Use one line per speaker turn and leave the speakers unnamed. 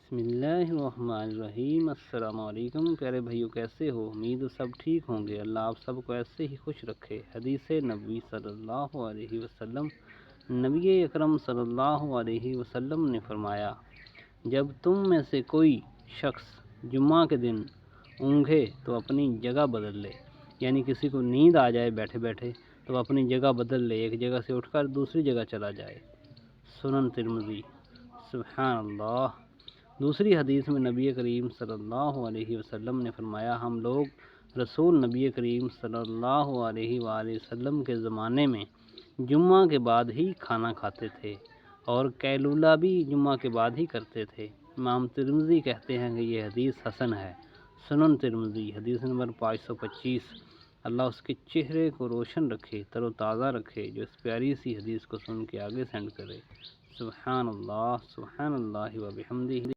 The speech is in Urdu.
بسم اللہ الرحمن الرحیم۔ السلام علیکم پیارے بھائیو، کیسے ہو؟ امید سب ٹھیک ہوں گے۔ اللہ آپ سب کو ایسے ہی خوش رکھے۔ حدیث نبوی صلی اللہ علیہ وسلم، نبی اکرم صلی اللہ علیہ وسلم نے فرمایا، جب تم میں سے کوئی شخص جمعہ کے دن اونگھے تو اپنی جگہ بدل لے، یعنی کسی کو نیند آ جائے بیٹھے بیٹھے تو اپنی جگہ بدل لے، ایک جگہ سے اٹھ کر دوسری جگہ چلا جائے۔ سنن ترمذی۔ سبحان اللہ۔ دوسری حدیث میں نبی کریم صلی اللہ علیہ وسلم نے فرمایا، ہم لوگ رسول نبی کریم صلی اللہ علیہ وآلہ وسلم کے زمانے میں جمعہ کے بعد ہی کھانا کھاتے تھے اور قیلولہ بھی جمعہ کے بعد ہی کرتے تھے۔ امام ترمذی کہتے ہیں کہ یہ حدیث حسن ہے۔ سنن ترمذی، حدیث نمبر 525۔ اللہ اس کے چہرے کو روشن رکھے، تر و تازہ رکھے، جو اس پیاری سی حدیث کو سن کے آگے سینڈ کرے۔ سبحان اللہ، سبحان اللہ و بحمدہ۔